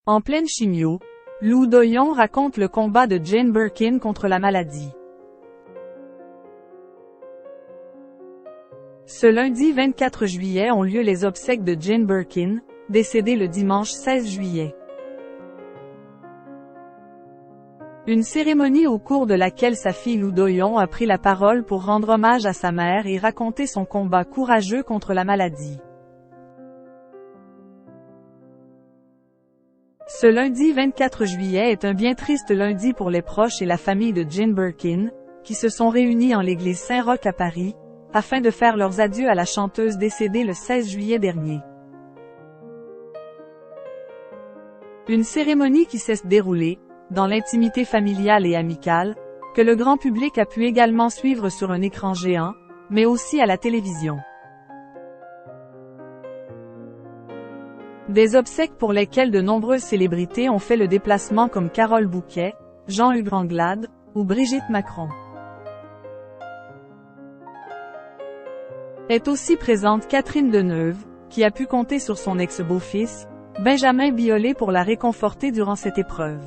En pleine chimio, Lou Do-yeon raconte le combat de Jane Birkin contre la maladie. Ce lundi 24 juillet ont lieu les obsèques de Jane Birkin, décédée le dimanche 16 juillet. Une cérémonie au cours de laquelle sa fille Lou Do-yeon a pris la parole pour rendre hommage à sa mère et raconter son combat courageux contre la maladie. Ce lundi 24 juillet est un bien triste lundi pour les proches et la famille de Jane Birkin, qui se sont réunis en l'église Saint-Roch à Paris, afin de faire leurs adieux à la chanteuse décédée le 16 juillet dernier. Une cérémonie qui s'est déroulée, dans l'intimité familiale et amicale, que le grand public a pu également suivre sur un écran géant, mais aussi à la télévision. Des obsèques pour lesquelles de nombreuses célébrités ont fait le déplacement comme Carole Bouquet, Jean-Hugues Anglade, ou Brigitte Macron. Est aussi présente Catherine Deneuve, qui a pu compter sur son ex-beau-fils, Benjamin Biolay pour la réconforter durant cette épreuve.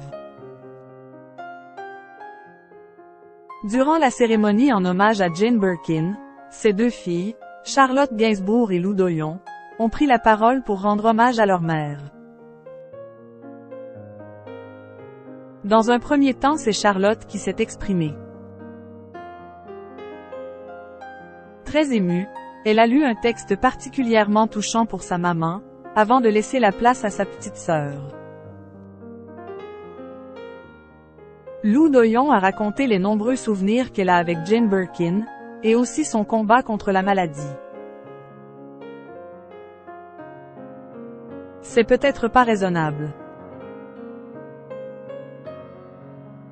Durant la cérémonie en hommage à Jane Birkin, ses deux filles, Charlotte Gainsbourg et Lou Do-yeon, ont pris la parole pour rendre hommage à leur mère. Dans un premier temps, c'est Charlotte qui s'est exprimée. Très émue, elle a lu un texte particulièrement touchant pour sa maman, avant de laisser la place à sa petite sœur. Lou Do-yeon a raconté les nombreux souvenirs qu'elle a avec Jane Birkin, et aussi son combat contre la maladie. C'est peut-être pas raisonnable.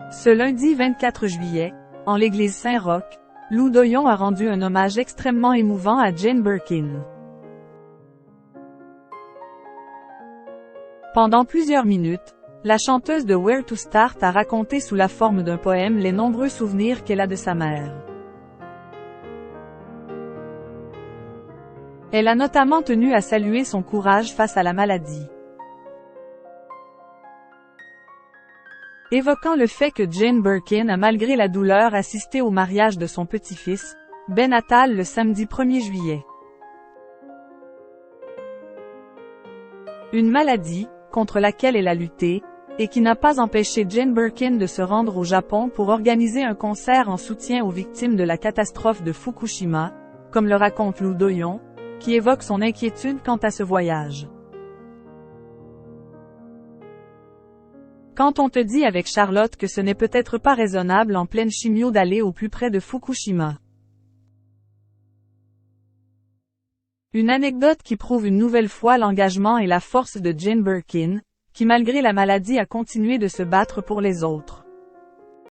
Ce lundi 24 juillet, en l'église Saint-Roch, Lou Do-yeon a rendu un hommage extrêmement émouvant à Jane Birkin. Pendant plusieurs minutes, la chanteuse de Where to Start a raconté sous la forme d'un poème les nombreux souvenirs qu'elle a de sa mère. Elle a notamment tenu à saluer son courage face à la maladie. Évoquant le fait que Jane Birkin a malgré la douleur assisté au mariage de son petit-fils, Ben Attal le samedi 1er juillet. Une maladie, contre laquelle elle a lutté, et qui n'a pas empêché Jane Birkin de se rendre au Japon pour organiser un concert en soutien aux victimes de la catastrophe de Fukushima, comme le raconte Lou Do-yeon, qui évoque son inquiétude quant à ce voyage. Quand on te dit avec Charlotte que ce n'est peut-être pas raisonnable en pleine chimio d'aller au plus près de Fukushima. Une anecdote qui prouve une nouvelle fois l'engagement et la force de Jane Birkin, qui malgré la maladie a continué de se battre pour les autres.